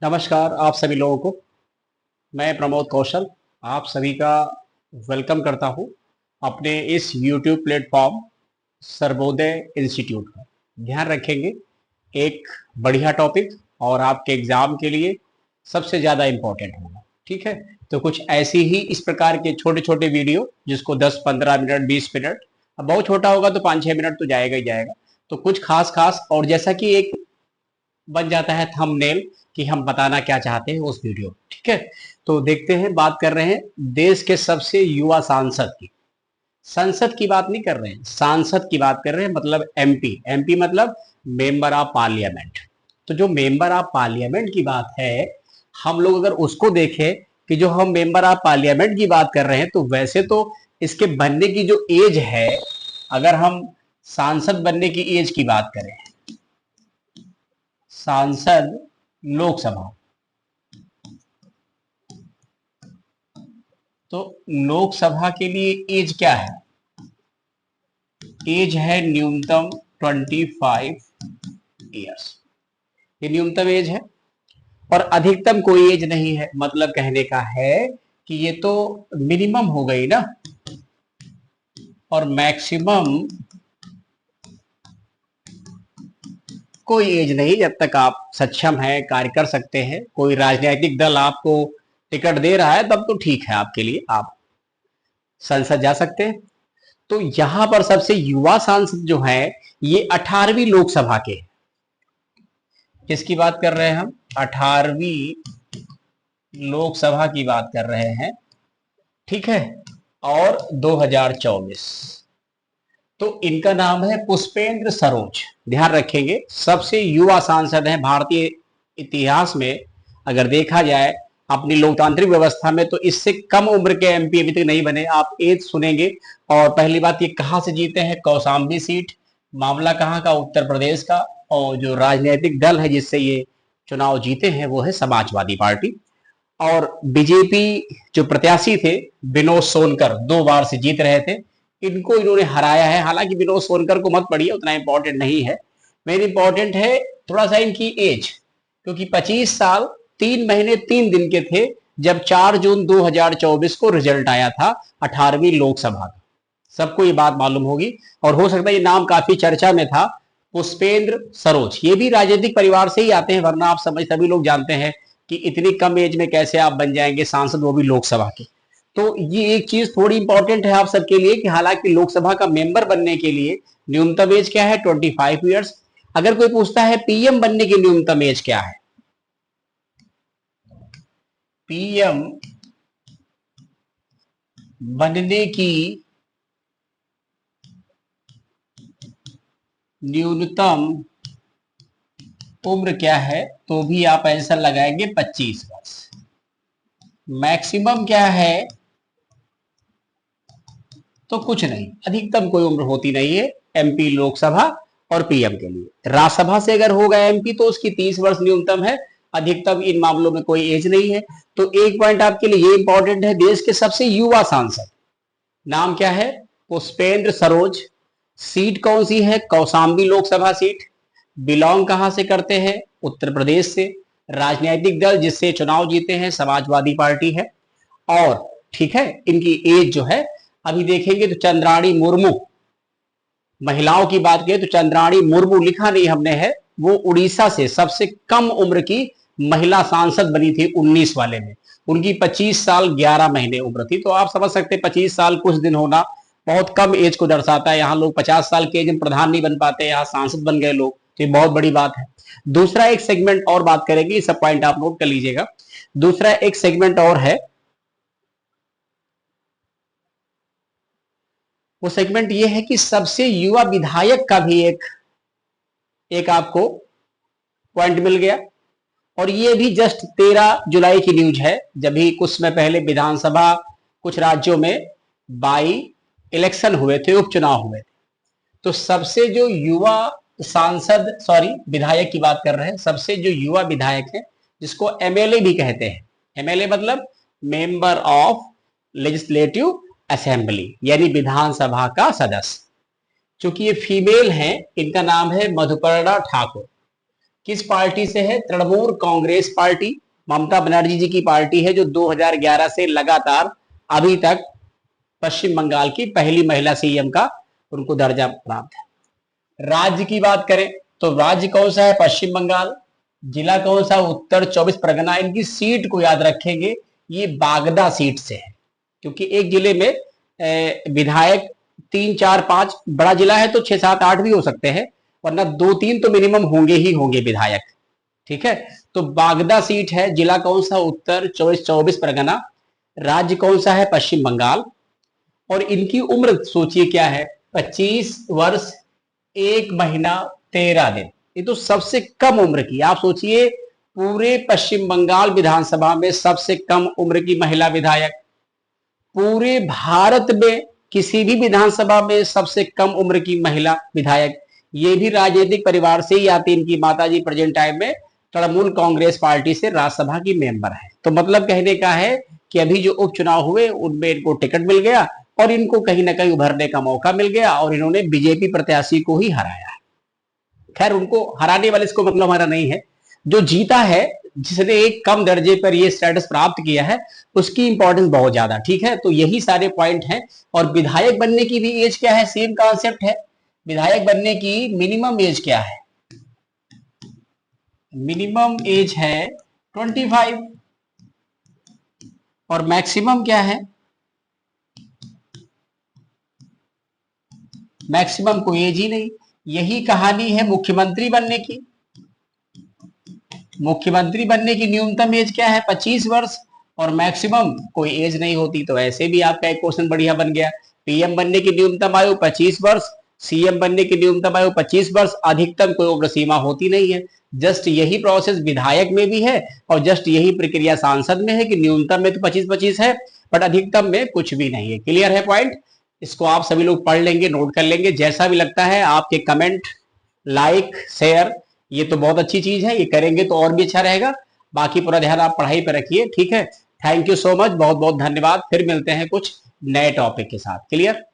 नमस्कार आप सभी लोगों को। मैं प्रमोद कौशल आप सभी का वेलकम करता हूं अपने इस YouTube प्लेटफॉर्म सर्वोदय इंस्टीट्यूट का। ध्यान रखेंगे एक बढ़िया टॉपिक और आपके एग्जाम के लिए सबसे ज़्यादा इम्पोर्टेंट होगा। ठीक है, तो कुछ ऐसी ही इस प्रकार के छोटे छोटे वीडियो जिसको 10-15 मिनट 20 मिनट, अब बहुत छोटा होगा तो 5-6 मिनट तो जाएगा ही जाएगा। तो कुछ खास खास और जैसा कि एक बन जाता है थंबनेल कि हम बताना क्या चाहते हैं उस वीडियो। ठीक है, तो देखते हैं। बात कर रहे हैं देश के सबसे युवा सांसद की। संसद की बात नहीं कर रहे हैं, सांसद की बात कर रहे हैं। मतलब एमपी, एमपी मतलब मेंबर ऑफ पार्लियामेंट। तो जो मेंबर ऑफ पार्लियामेंट की बात है, हम लोग अगर उसको देखें कि जो हम मेंबर ऑफ पार्लियामेंट की बात कर रहे हैं, तो वैसे तो इसके बनने की जो एज है, अगर हम सांसद बनने की एज की बात करें, सांसद लोकसभा, तो लोकसभा के लिए एज क्या है? एज है न्यूनतम 25 ईयर्स। ये न्यूनतम एज है और अधिकतम कोई एज नहीं है। मतलब कहने का है कि ये तो मिनिमम हो गई ना, और मैक्सिमम कोई एज नहीं। जब तक आप सक्षम हैं, कार्य कर सकते हैं, कोई राजनीतिक दल आपको टिकट दे रहा है, तब तो ठीक है, आपके लिए आप संसद जा सकते हैं। तो यहां पर सबसे युवा सांसद जो है ये 18वीं लोकसभा के। किसकी बात कर रहे हैं हम? 18वीं लोकसभा की बात कर रहे हैं। ठीक है, और 2024। तो इनका नाम है पुष्पेंद्र सरोज। ध्यान रखेंगे सबसे युवा सांसद हैं भारतीय इतिहास में। अगर देखा जाए अपनी लोकतांत्रिक व्यवस्था में, तो इससे कम उम्र के एमपी अभी तक नहीं बने। आप एज सुनेंगे। और पहली बात, ये कहां से जीते हैं? कौशाम्बी सीट। मामला कहां का? उत्तर प्रदेश का। और जो राजनीतिक दल है जिससे ये चुनाव जीते हैं वो है समाजवादी पार्टी। और बीजेपी जो प्रत्याशी थे विनोद सोनकर, 2 बार से जीत रहे थे, इनको इन्होंने हराया है। हालांकि विनोद सोनकर को मत पढ़िए, उतना इंपॉर्टेंट नहीं है। मेन इंपॉर्टेंट है थोड़ा सा इनकी एज, क्योंकि 25 साल 3 महीने 3 दिन के थे जब 4 जून 2024 को रिजल्ट आया था 18वीं लोकसभा का। सबको ये बात मालूम होगी और हो सकता है ये नाम काफी चर्चा में था, पुष्पेंद्र सरोज। ये भी राजनीतिक परिवार से ही आते हैं, वरना आप समझ सभी लोग जानते हैं कि इतनी कम एज में कैसे आप बन जाएंगे सांसद, वो भी लोकसभा के। तो ये एक चीज थोड़ी इंपॉर्टेंट है आप सबके लिए कि हालांकि लोकसभा का मेंबर बनने के लिए न्यूनतम एज क्या है? 25 ईयर्स। अगर कोई पूछता है पीएम बनने की न्यूनतम एज क्या है? पीएम बनने की न्यूनतम उम्र क्या है? तो भी आप आंसर लगाएंगे 25 वर्ष। मैक्सिमम क्या है? तो कुछ नहीं, अधिकतम कोई उम्र होती नहीं है एमपी लोकसभा और पीएम के लिए। राज्यसभा से अगर होगा एमपी तो उसकी 30 वर्ष न्यूनतम है, अधिकतम इन मामलों में कोई एज नहीं है। तो एक पॉइंट आपके लिए ये इंपॉर्टेंट है, देश के सबसे युवा सांसद नाम क्या है? पुष्पेंद्र सरोज। सीट कौन सी है? कौशाम्बी लोकसभा सीट। बिलोंग कहां से करते हैं? उत्तर प्रदेश से। राजनीतिक दल जिससे चुनाव जीते हैं समाजवादी पार्टी है। और ठीक है, इनकी एज जो है अभी देखेंगे तो चंद्राणी मुर्मू, महिलाओं की बात करें तो चंद्राणी मुर्मू लिखा नहीं हमने है, वो उड़ीसा से सबसे कम उम्र की महिला सांसद बनी थी 19 वाले में। उनकी 25 साल 11 महीने उम्र थी। तो आप समझ सकते हैं 25 साल कुछ दिन होना बहुत कम एज को दर्शाता है। यहाँ लोग 50 साल के एज में प्रधान नहीं बन पाते, यहाँ सांसद बन गए लोग, तो ये बहुत बड़ी बात है। दूसरा एक सेगमेंट और बात करेंगे, ये सब पॉइंट आप नोट कर लीजिएगा। दूसरा एक सेगमेंट और है, वो सेगमेंट ये है कि सबसे युवा विधायक का भी एक एक आपको पॉइंट मिल गया। और ये भी जस्ट 13 जुलाई की न्यूज है, जब भी कुछ समय पहले विधानसभा कुछ राज्यों में बाई इलेक्शन हुए थे, उपचुनाव हुए थे। तो सबसे जो युवा सांसद, सॉरी विधायक की बात कर रहे हैं, सबसे जो युवा विधायक है जिसको एमएलए भी कहते हैं, एमएलए मतलब मेंबर ऑफ लेजिस्लेटिव असेंबली, यानी विधानसभा का सदस्य। चूंकि ये फीमेल हैं, इनका नाम है मधुपर्णा ठाकुर। किस पार्टी से है? तृणमूल कांग्रेस पार्टी, ममता बनर्जी जी की पार्टी है, जो 2011 से लगातार अभी तक पश्चिम बंगाल की पहली महिला सीएम का उनको दर्जा प्राप्त है। राज्य की बात करें तो राज्य कौन सा है? पश्चिम बंगाल। जिला कौन सा? उत्तर 24 परगना। इनकी सीट को याद रखेंगे, ये बागदा सीट से है, क्योंकि एक जिले में विधायक 3 4 5, बड़ा जिला है तो 6 7 8 भी हो सकते हैं, वरना 2 3 तो मिनिमम होंगे ही होंगे विधायक। ठीक है, तो बागदा सीट है। जिला कौन सा? उत्तर 24 परगना। राज्य कौन सा है? पश्चिम बंगाल। और इनकी उम्र सोचिए क्या है? 25 वर्ष 1 महीना 13 दिन। ये तो सबसे कम उम्र की, आप सोचिए पूरे पश्चिम बंगाल विधानसभा में सबसे कम उम्र की महिला विधायक, पूरे भारत में किसी भी विधानसभा में सबसे कम उम्र की महिला विधायक, ये भी राजनीतिक परिवार से ही आती। इनकी माताजी प्रेजेंट टाइम में तृणमूल कांग्रेस पार्टी से राज्यसभा की मेंबर है। तो मतलब कहने का है कि अभी जो उपचुनाव हुए उनमें इनको टिकट मिल गया और इनको कहीं ना कहीं उभरने का मौका मिल गया और इन्होंने बीजेपी प्रत्याशी को ही हराया। खैर, उनको हराने वाले इसको मतलब हमारा नहीं है, जो जीता है, जिसने एक कम दर्जे पर ये स्टेटस प्राप्त किया है, उसकी इंपॉर्टेंस बहुत ज्यादा। ठीक है, तो यही सारे पॉइंट हैं। और विधायक बनने की भी एज क्या है? सेम कॉन्सेप्ट है। विधायक बनने की मिनिमम एज क्या है? मिनिमम एज है 25 और मैक्सिमम क्या है? मैक्सिमम कोई एज ही नहीं। यही कहानी है मुख्यमंत्री बनने की। मुख्यमंत्री बनने की न्यूनतम एज क्या है? 25 वर्ष और मैक्सिमम कोई एज नहीं होती। तो ऐसे भी आपका एक क्वेश्चन बढ़िया बन गया। पीएम बनने की न्यूनतम आयु 25 वर्ष, सीएम बनने की न्यूनतम आयु 25 वर्ष, अधिकतम कोई उम्र सीमा होती नहीं है। जस्ट यही प्रोसेस विधायक में भी है और जस्ट यही प्रक्रिया सांसद में है कि न्यूनतम में तो 25-25 है, बट अधिकतम में कुछ भी नहीं है। क्लियर है पॉइंट? इसको आप सभी लोग पढ़ लेंगे, नोट कर लेंगे। जैसा भी लगता है आपके कमेंट, लाइक, शेयर, ये तो बहुत अच्छी चीज है, ये करेंगे तो और भी अच्छा रहेगा। बाकी पूरा ध्यान आप पढ़ाई पर रखिए। ठीक है, थैंक यू सो मच, बहुत बहुत धन्यवाद। फिर मिलते हैं कुछ नए टॉपिक के साथ। क्लियर?